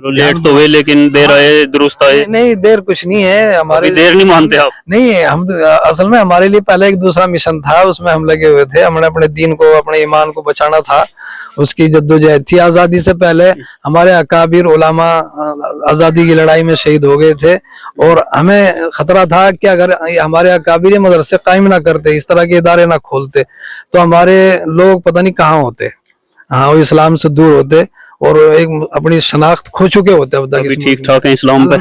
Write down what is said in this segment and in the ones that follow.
Late तो हुए लेकिन देर आए दुरुस्त आए। नहीं देर कुछ नहीं है हमारे, देर नहीं मानते आप? नहीं हम असल में हमारे लिए पहले एक दूसरा मिशन था, उसमें हम लगे हुए थे। हमने अपने दीन को, अपने ईमान को बचाना था, उसकी जद्दोजहद थी। आजादी से पहले हमारे अकाबिर उलामा आजादी की लड़ाई में शहीद हो गए थे, और हमें खतरा था कि अगर हमारे अकाबिर मदरसे कायम ना करते, इस तरह के इदारे ना खोलते, तो हमारे लोग पता नहीं कहाँ होते। हाँ, वो इस्लाम से दूर होते और एक अपनी शनाख्त खो चुके होते। अब तक ठीक ठाक है इस्लाम पे।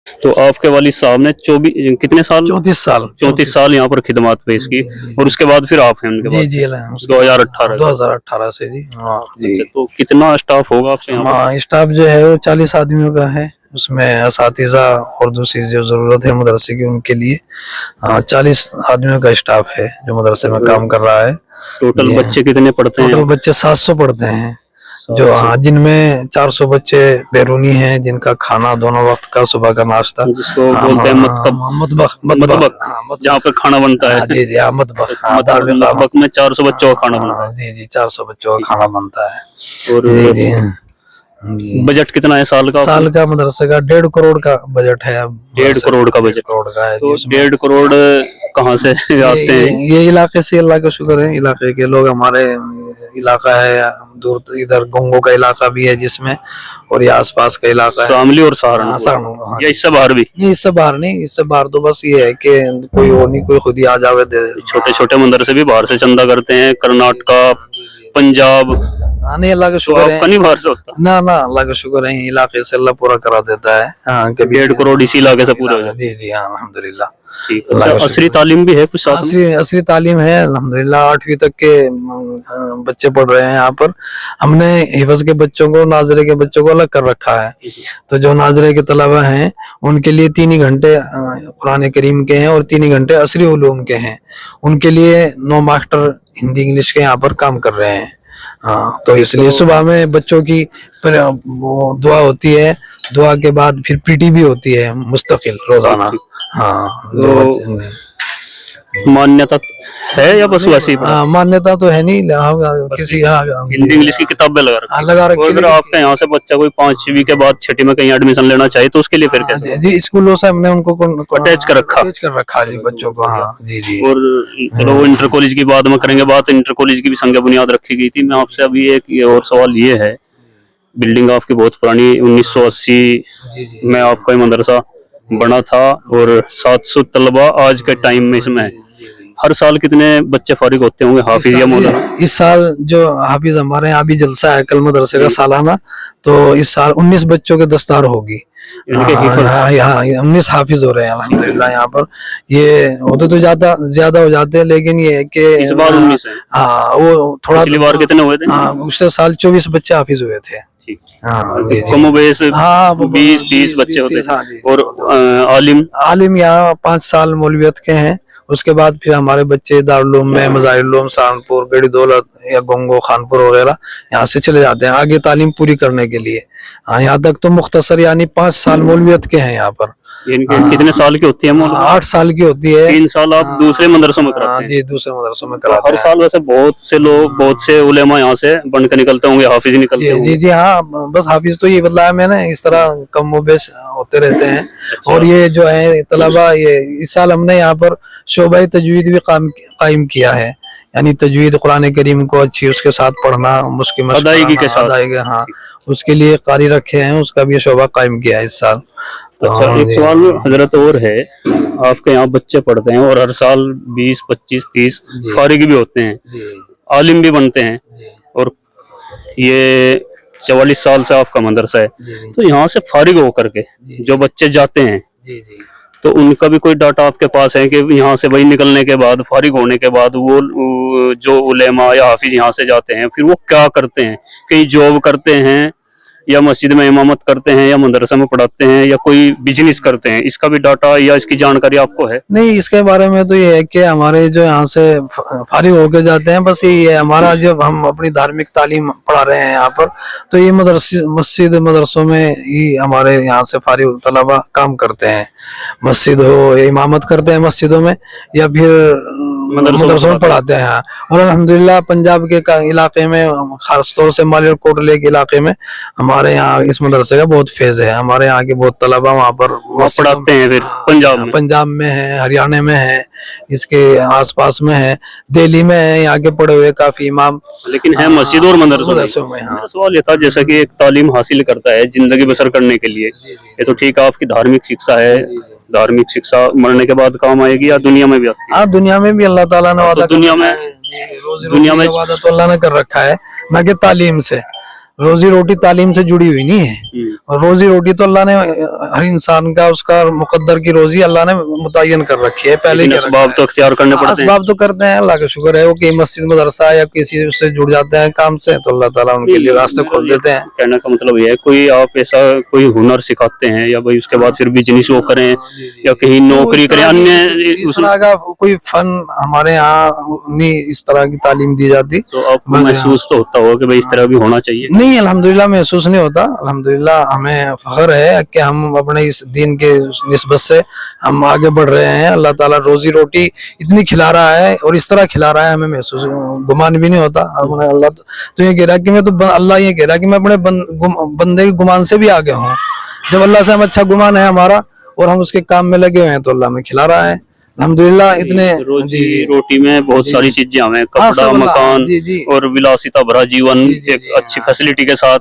तो आपके वालिद साहब ने 24 कितने साल 34 साल यहाँ पर खिदमत पेश की, और उसके बाद फिर आप हैं उनके बाद? जी 2018 से जी। हाँ जी। तो कितना स्टाफ होगा आपके यहाँ? हाँ, स्टाफ जो है वो 40 आदमियों का है, उसमें असातिज़ा और दूसरी जो जरूरत है मदरसे की उनके लिए 40 आदमियों का स्टाफ है जो मदरसे में काम कर रहा है। टोटल बच्चे कितने पढ़ते हैं? टोटल बच्चे 700 पढ़ते हैं, जो जिनमें 400 बच्चे बैरूनी हैं, जिनका खाना दोनों वक्त का, सुबह का नाश्ता, जिसको बोलते हैं मतबख, जहाँ पर खाना बनता है। जी जी, मतबख में 400 बच्चों का खाना बनता है। जी जी, 400 बच्चों का खाना बनता है। और बजट कितना है साल का? साल का मदरसे का 1.5 करोड़ का बजट है। अब 1.5 करोड़ का बजट है। तो 1.5 करोड़ कहाँ से आते हैं? ये इलाके से, अल्लाह का शुक्र है, इलाके के लोग, हमारे इलाका है दूर, इधर गोंगो का इलाका भी है जिसमें, और ये आसपास का इलाका है, शामली और सहारनपुर। या इससे बाहर भी? नहीं, इससे बाहर नहीं, इससे बाहर तो बस ये है कि कोई और नहीं, कोई खुद ही आ जावे दे। छोटे छोटे मदरसे भी बाहर से चंदा करते हैं, कर्नाटका, पंजाब। नहीं, अल्लाह का शुक्र है, नहीं बाहर से होता ना ना, अल्लाह का शुक्र है, इलाके से अल्लाह पूरा करा देता है। हाँ, कभी 1.5 करोड़ इसी इलाके से पूरा हो जाता है। जी जी, हाँ अल्हम्दुलिल्लाह। असली तालीम भी है कुछ साथ में? असली तालीम है अल्हम्दुलिल्लाह। 8वीं तक के बच्चे पढ़ रहे हैं यहाँ पर। हमने हिफ्ज़ के बच्चों को, नाज़रे के बच्चों को अलग कर रखा है। तो जो नाज़रे के तलबा हैं उनके लिए 3 ही घंटे कुरान करीम के हैं और 3 ही घंटे असरी उलूम के हैं। उनके लिए 9 मास्टर हिंदी इंग्लिश के यहाँ पर काम कर रहे हैं। हाँ, तो इसलिए सुबह में बच्चों की वो दुआ होती है, दुआ के बाद फिर पीटी भी होती है मुस्तकिल रोजाना। हाँ, मान्यता है या बस वैसे ही? मान्यता तो है नहीं, किसी हिंदी इंग्लिश की किताबें लगा रखी। अगर आपके यहाँ से बच्चा कोई 5वीं के बाद 6ठी में कहीं एडमिशन लेना चाहे तो उसके लिए फिर कैसे? जी, स्कूलों से हमने उनको अटैच कर रखा जी बच्चों को। हाँ जी जी। और चलो वो इंटर कॉलेज की बाद में करेंगे बात। इंटर कॉलेज की भी संज्ञा बुनियाद रखी गई थी। मैं आपसे अभी एक और सवाल ये है, बिल्डिंग आपकी बहुत पुरानी, 1980 में आपका मदरसा बना था और 700 तलबा आज के टाइम में इसमें हर साल कितने बच्चे फारिग होते होंगे हाफिज या मौलाना? इस साल जो हाफिज हमारे यहाँ अभी जलसा है कल मदरसे का सालाना, तो इस साल 19 बच्चों के दस्तार होगी। यहाँ 19 हाफिज हो रहे हैं अल्हम्दुलिल्लाह। यहाँ पर ये होते तो ज्यादा हो जाते हैं, लेकिन ये है कि इस बार 19 है। हाँ, वो थोड़ा, पिछली बार कितने हुए थे? हाँ, पिछले साल 24 बच्चे हाफिज हुए थे। कमोबेश 20-30 बच्चे होते हैं। और आलिम यहाँ 5 साल मौलवियत के हैं। उसके बाद फिर हमारे बच्चे दारुल में, मज़ाहिरुल सहारनपुर, गढ़ी दौलत या गोंगो, खानपुर वगैरह यहाँ से चले जाते हैं आगे तालीम पूरी करने के लिए। हाँ, यहाँ तक तो मुख्तसर यानी 5 साल मौलवियत के हैं यहाँ पर। कितने साल की होती है? 8 साल की होती है। 3 साल आप दूसरे मदरसों में कराते हैं? जी, दूसरे मदरसों में कराते हैं। हर साल वैसे बहुत से लोग, बहुत से उलेमा यहाँ से बन के निकलते होंगे, हाफिज निकलते होंगे। जी जी, हाँ, बस हाफिज तो ये बदलाया मैंने, इस तरह कम बेश होते रहते हैं। और ये जो है तलबा, ये इस साल हमने यहाँ पर शोबा तजवीद भी कायम किया है, यानी तजवीद कुरान करीम को अच्छी उसके साथ पढ़ना, उसकी अदायगी के साथ। हाँ, उसके लिए कारी रखे हैं, उसका भी शोबा कायम किया है इस साल। अच्छा, एक सवाल हजरत और है, आपके यहाँ बच्चे पढ़ते हैं और हर साल 20, 25, 30 फारिग भी होते हैं, आलिम भी बनते हैं, और ये 44 साल से आपका मदरसा है। तो यहाँ से फारिग होकर के जो बच्चे जाते हैं, तो उनका भी कोई डाटा आपके पास है कि यहाँ से वही निकलने के बाद, फारिग होने के बाद वो जो उलेमा या हाफिज यहाँ से जाते हैं फिर वो क्या करते हैं? कहीं जॉब करते हैं या मस्जिद में इमामत करते हैं या मदरसा में पढ़ाते हैं या कोई बिजनेस करते हैं? इसका भी डाटा या इसकी जानकारी आपको है? नहीं, इसके बारे में तो ये है कि हमारे जो यहाँ से फारिग होके जाते हैं, बस ये है हमारा, जब हम अपनी धार्मिक तालीम पढ़ा रहे हैं यहाँ पर, तो ये मदरसों में ही हमारे यहाँ से फारिग तलबा काम करते हैं। मस्जिद हो, इमामत करते हैं मस्जिदों में, या फिर मदरसों में पढ़ाते हैं। हाँ। और अल्हम्दुलिल्लाह पंजाब के इलाके में, खास तौर से मालिरकोटले के इलाके में हमारे यहाँ इस मदरसे का बहुत फेज है। हमारे यहाँ के बहुत तलबा वहाँ पर पढ़ाते हैं। फिर पंजाब में है, हरियाणा में है, इसके आसपास में है, दिल्ली में है, यहाँ के पढ़े हुए काफी इमाम। लेकिन है मस्जिद और मदरसों में। हाँ। सवाल ये था, जैसा कि एक तालीम हासिल करता है जिंदगी बसर करने के लिए, ये तो ठीक है, आपकी धार्मिक शिक्षा है, धार्मिक शिक्षा मरने के बाद काम आएगी या दुनिया में भी आती है? हाँ, दुनिया में भी अल्लाह ताला ने वादा, दुनिया में वादा तो अल्लाह ने कर रखा है ना कि तालीम से, रोजी रोटी तालीम से जुड़ी हुई नहीं है। और रोजी रोटी तो अल्लाह ने हर इंसान का, उसका मुकद्दर की रोजी अल्लाह ने मुतय्यन कर रखी है पहले। असबाब तो अख्तियार करने पड़ते हैं। असबाब तो करते हैं, अल्लाह का शुक्र है वो कि मस्जिद मदरसा या किसी उससे जुड़ जाते हैं काम से, तो अल्लाह ताला उनके लिए रास्ते खोल देते हैं। कहने का मतलब ये है, कोई आप ऐसा कोई हुनर सिखाते हैं या भाई उसके बाद फिर बिजनेस वो करें या कहीं नौकरी करें, अन्य इस तरह का कोई फन हमारे यहाँ नहीं इस तरह की तालीम दी जाती। तो आपको महसूस तो होता होगा कि भाई इस तरह भी होना चाहिए? नहीं, अल्हम्दुलिल्लाह महसूस नहीं होता। अल्हम्दुलिल्लाह हमें फख्र है कि हम अपने इस दीन के निस्बत से हम आगे बढ़ रहे हैं। अल्लाह ताला रोजी रोटी इतनी खिला रहा है और इस तरह खिला रहा है, हमें महसूस गुमान भी नहीं होता। अपने अल्लाह तो ये कह रहा है कि मैं तो, अल्लाह ये कह रहा है कि मैं अपने बंदे के गुमान से भी आगे हूँ। जब अल्लाह से हम अच्छा गुमान है हमारा और हम उसके काम में लगे हुए हैं, तो अल्लाह में खिला रहा है अल्हम्दुलिल्लाह। इतने रोजी रोटी में बहुत सारी चीजें हमें, कपड़ा, मकान और विलासिता भरा जीवन एक अच्छी फैसिलिटी के साथ।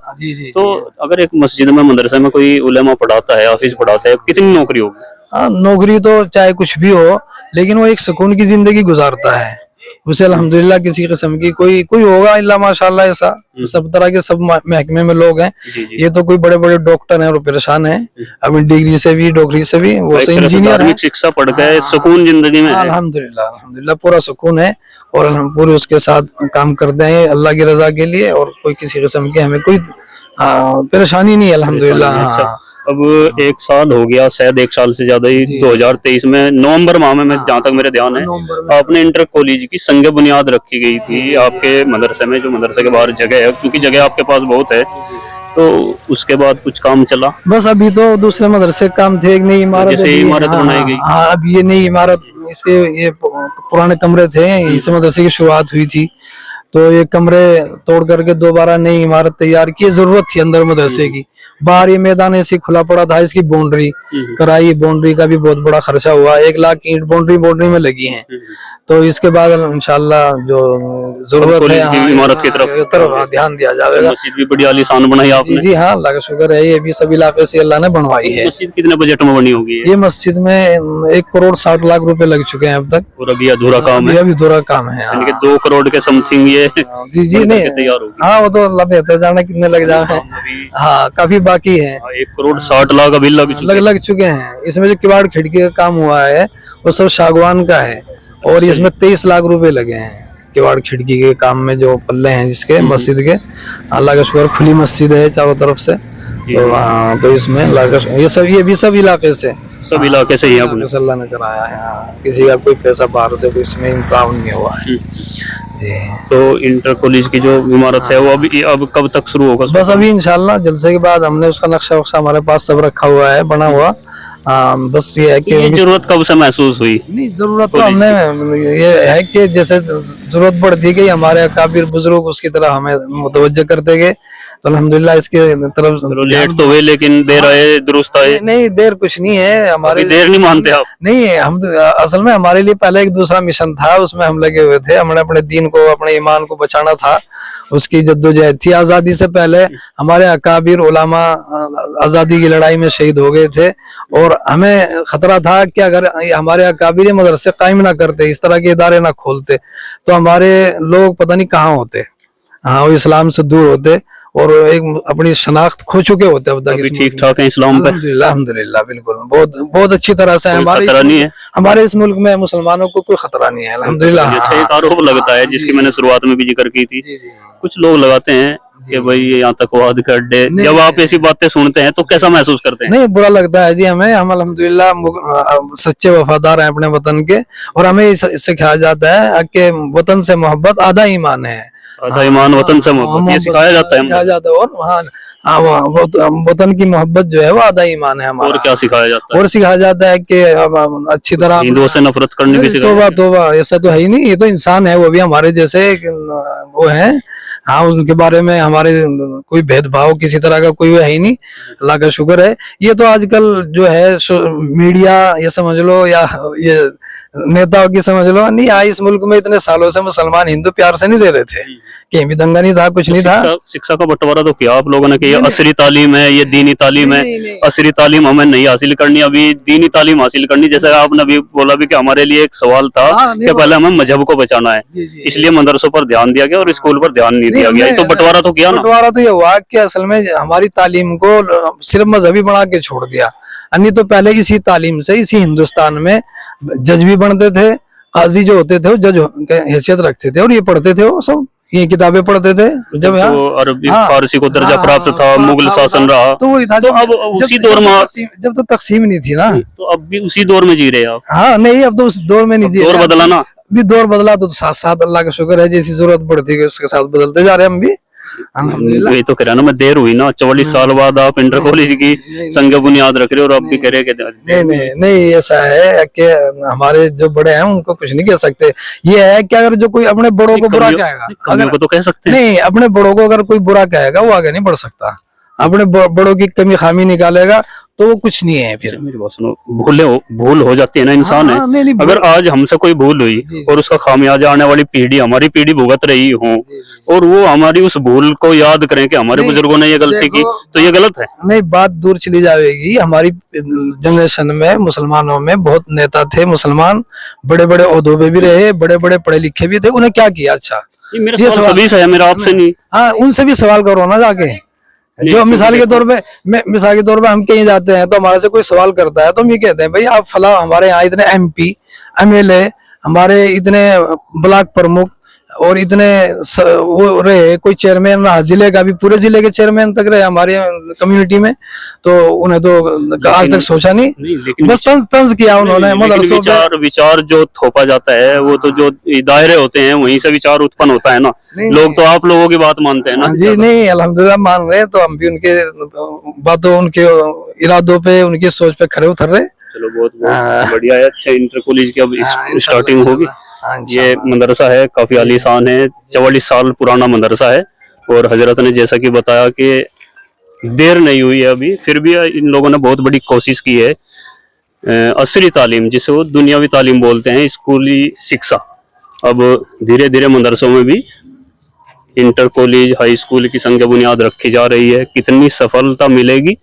तो अगर एक मस्जिद में, मदरसे में कोई उलेमा पढ़ाता है, हाफिज पढ़ाता है, कितनी नौकरी होगी? हाँ, नौकरी तो चाहे कुछ भी हो, लेकिन वो एक सुकून की जिंदगी गुजारता है। उसे अल्हम्दुलिल्लाह किसी किस्म की कोई होगा इल्ला माशाल्लाह, ऐसा सब तरह के सब महकमे में लोग हैं। ये तो कोई बड़े बड़े डॉक्टर हैं और परेशान हैं अभी, डिग्री से भी, डॉक्टरी से भी, वो इंजीनियर है। शिक्षा पढ़ के सुकून जिंदगी में अल्हम्दुलिल्लाह पूरा सुकून है और हम पूरे उसके साथ काम करते हैं अल्लाह की रजा के लिए, और कोई किसी किस्म की हमें कोई परेशानी नहीं है अल्हम्दुलिल्लाह। अब 1 साल हो गया, शायद 1 साल से ज्यादा ही, 2023 में नवंबर माह में, जहाँ तक मेरे ध्यान है, आपने इंटर कॉलेज की संग बुनियाद रखी गई थी आपके मदरसे में, जो मदरसे के बाहर जगह है, क्योंकि जगह आपके पास बहुत है। तो उसके बाद कुछ काम चला? बस अभी तो दूसरे मदरसे काम थे, एक नई इमारत बनाई गई। हाँ, अब ये नई इमारत, इसके ये पुराने कमरे थे, इस मदरसे की शुरुआत हुई थी, तो ये कमरे तोड़ करके दोबारा नई इमारत तैयार की। जरूरत थी अंदर मदरसे की, बाहर ये मैदान ऐसे खुला पड़ा था, इसकी बाउंड्री कराई, बाउंड्री का भी बहुत बड़ा खर्चा हुआ, 1 लाख की ईंट बाउंड्री में लगी है। तो इसके बाद इंशाल्लाह जो जरूरत है इमारत की तरफ ध्यान दिया जाएगा। मस्जिद भी बड़ी आलीशान बनाई आपने? जी हाँ, अल्लाह का शुक्र है, ये भी सब इलाके से अल्लाह ने बनवाई है। मस्जिद कितने बजट में बनी होगी? ये मस्जिद में 1 करोड़ 60 लाख रुपए लग चुके हैं अब तक, और अभी अधूरा काम है? अभी अधूरा काम है। 2 करोड़ के समथिंग ये जी नहीं, हाँ वो तो अल्लाह बेहतर जाने कितने लग जाए। हाँ, काफी बाकी है। 1 करोड़ 60 लाख अभी लग चुके हैं। इसमें जो किवाड़ खिड़की का काम हुआ है वो सब सागवान का है, और इसमें 23 लाख रुपए लगे हैं किवाड़ खिड़की के काम में, जो पल्ले हैं जिसके मस्जिद के। अल्लाह का शुक्र, खुली मस्जिद है चारों तरफ से। तो हाँ, तो इसमें ये भी सब इलाके से ही अल्लाह ने कराया है। किसी का कोई पैसा बाहर से कोई इसमें इंतजाम नहीं हुआ है। तो इंटर कॉलेज की जो इमारत है वो अब कब तक शुरू होगा? बस अभी इंशाल्लाह जलसे के बाद, हमने उसका नक्शा वक्शा हमारे पास सब रखा हुआ है, बना हुआ। बस ये है कि जरूरत कब से महसूस हुई? नहीं, जरूरत तो हमने ये है कि जैसे जरूरत पड़ती गई, हमारे अकाबिर बुजुर्ग उसकी तरह हमें मुतवज्जो करते गए, तो अल्हम्दुलिल्लाह इसके तरफ लेट तो हुए, लेकिन देर आए दुरुस्त आए। नहीं, देर कुछ नहीं है हमारे, देर नहीं मानते आप? नहीं, हम असल में हमारे लिए पहले एक दूसरा मिशन था, उसमें हम लगे हुए थे। हमने अपने दीन को, अपने ईमान को बचाना था, उसकी जद्दोजहद थी। आजादी से पहले हमारे अकाबिर उलामा आजादी की लड़ाई में शहीद हो गए थे, और हमें खतरा था कि अगर हमारे अकाबिर मदरसे कायम ना करते, इस तरह के इदारे ना खोलते, तो हमारे लोग पता नहीं कहाँ होते। हाँ, वो इस्लाम से दूर होते और एक अपनी शनाख्त खो चुके होते। अब तक ठीक ठाक है इस्लाम पे? अल्हम्दुलिल्लाह बिल्कुल, बहुत अच्छी तरह से हमारे इस मुल्क में मुसलमानों को कोई खतरा नहीं है अल्हम्दुलिल्लाह। अच्छा, एक आरोप लगता है जिसकी मैंने शुरुआत में भी जिक्र की थी, कुछ लोग लगाते हैं कि भाई ये आतंकवाद के अड्डे। जब आप ऐसी बातें सुनते हैं तो कैसा महसूस करते हैं? नहीं, बुरा लगता है जी हमें। हम अल्हम्दुलिल्लाह सच्चे वफादार हैं अपने वतन के, और हमें इससे कहा जाता है कि वतन से मोहब्बत आधा ईमान है। आधा ईमान वतन से मोहब्बत, ये सिखाया जाता है। सिखाया जाता है। और वतन की मोहब्बत जो है वो आधा ईमान है हमारा। और क्या सिखाया जाता है? और सिखाया जाता है कि हम अच्छी तरह हिंदुओं से नफरत करनी भी सिखाया तोबा जाता है। तोबा, ऐसा तो है ही नहीं, ये तो इंसान है, वो भी हमारे जैसे वो है। हाँ, उनके बारे में हमारे कोई भेदभाव किसी तरह का कोई वो है ही नहीं, अल्लाह का शुक्र है। ये तो आजकल जो है मीडिया ये समझ लो या ये नेताओं की समझ लो, नहीं आज इस मुल्क में इतने सालों से मुसलमान हिंदू प्यार से नहीं रह रहे थे, कहीं भी दंगा नहीं था, कुछ नहीं था। शिक्षा का बंटवारा तो किया आप लोगों ने कि ये असली तालीम है, ये दीनी तालीम है। असली तालीम हमें नहीं हासिल करनी, अभी दीनी तालीम हासिल करनी। जैसे आपने अभी बोला भी कि हमारे लिए एक सवाल था कि पहले हमें मजहब को बचाना है, इसलिए मदरसों पर ध्यान दिया गया और स्कूल पर ध्यान नहीं दिया गया। तो बंटवारा तो किया ना। बंटवारा तो ये हुआ कि असल में हमारी तालीम को सिर्फ मजहबी बना के छोड़ दिया। अन्य तो पहले इसी तालीम से इसी हिंदुस्तान में जज भी बनते थे, काजी जो होते थे वो जज हैसियत रखते थे, और ये पढ़ते थे, वो सब ये किताबें पढ़ते थे। जब तो अरबी फारसी को दर्जा प्राप्त था, मुगल शासन रहा, तो वही था। तो अब उसी दौर में, जब तो तकसीम नहीं थी ना, तो अब भी उसी दौर में जी रहे हैं आप। हाँ नहीं, अब तो उस दौर में नहीं जी दौर रहे। बदला ना, भी दौर बदला तो साथ साथ अल्लाह का शुक्र है, जैसी जरूरत पड़ती है उसके साथ बदलते जा रहे हैं हम भी, अल्हम्दुलिल्लाह। ये तो कह रहा ना मैं, देर हुई ना, 44 साल बाद आप इंटर कॉलेज की संग बुनियाद रख रहे हो और अब भी कह रहे कि नहीं ऐसा है कि हमारे जो बड़े हैं उनको कुछ नहीं कह सकते। ये है कि अगर जो कोई अपने बड़ों को बुरा कहेगा, कमियों को तो कह सकते हैं। नहीं, अपने बड़ों को अगर कोई बुरा कहेगा वो आगे नहीं बढ़ सकता। अपने बड़ों की कमी खामी निकालेगा तो वो कुछ नहीं है। फिर मेरी बात सुनो, भूल हो जाती है ना, इंसान है। नहीं, अगर आज हमसे कोई भूल हुई और उसका खामियाजा आने वाली पीढ़ी, हमारी पीढ़ी भुगत रही हो, और वो हमारी उस भूल को याद करें कि हमारे बुजुर्गों ने ये गलती की, तो ये गलत है। नहीं, बात दूर चली जाएगी। हमारी जनरेशन में मुसलमानों में बहुत नेता थे, मुसलमान बड़े बड़े ओहदों पे भी रहे, बड़े बड़े पढ़े लिखे भी थे, उन्हें क्या किया? अच्छा, ये सवाल सभी से है, मेरा आपसे नहीं। हाँ, उनसे भी सवाल करो ना जाके। जो मिसाल के तौर पे हम कहीं जाते हैं तो हमारे से कोई सवाल करता है तो हम ये कहते हैं भाई आप फला, हमारे यहाँ इतने MP MLA, हमारे इतने ब्लॉक प्रमुख और इतने वो रहे, कोई चेयरमैन रहा जिले का भी, पूरे जिले के चेयरमैन तक रहे हमारे कम्युनिटी में, तो उन्हें तो आज तक सोचा नहीं, बस तंज किया उन्होंने। विचार जो थोपा जाता है वो तो जो दायरे होते हैं वहीं से विचार उत्पन्न होता है ना। लोग तो आप लोगों की बात मानते हैं ना। जी नहीं, अल्हम्दुलिल्लाह मान रहे हैं, तो हम भी उनके बातों, उनके इरादों पे, उनकी सोच पे खरे उतर रहे। चलो बहुत बढ़िया है। अच्छा, इंटर कॉलेज की अब स्टार्टिंग होगी। ये मदरसा है, काफी आलीशान है, 44 साल पुराना मदरसा है, और हजरत ने जैसा कि बताया कि देर नहीं हुई है अभी, फिर भी इन लोगों ने बहुत बड़ी कोशिश की है। असली तालीम जिसे वो दुनियावी तालीम बोलते हैं, स्कूली शिक्षा, अब धीरे धीरे मदरसों में भी इंटर कॉलेज हाई स्कूल की संग बुनियाद रखी जा रही है। कितनी सफलता मिलेगी,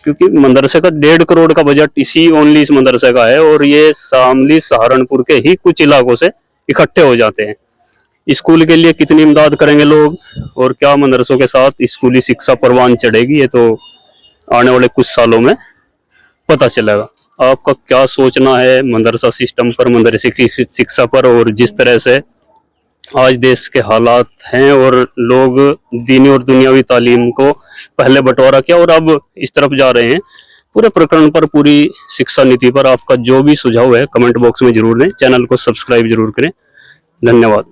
क्योंकि मदरसे का 1.5 करोड़ का बजट इसी ओनली इस मदरसे का है, और ये शामली सहारनपुर के ही कुछ इलाकों से इकट्ठे हो जाते हैं। स्कूल के लिए कितनी इमदाद करेंगे लोग, और क्या मदरसों के साथ स्कूली शिक्षा परवान चढ़ेगी, ये तो आने वाले कुछ सालों में पता चलेगा। आपका क्या सोचना है मदरसा सिस्टम पर, मदरसे की शिक्षा पर, और जिस तरह से आज देश के हालात हैं और लोग दीनी और दुनियावी तालीम को पहले बंटवारा किया और अब इस तरफ जा रहे हैं, पूरे प्रकरण पर, पूरी शिक्षा नीति पर आपका जो भी सुझाव है कमेंट बॉक्स में जरूर दें। चैनल को सब्सक्राइब जरूर करें। धन्यवाद।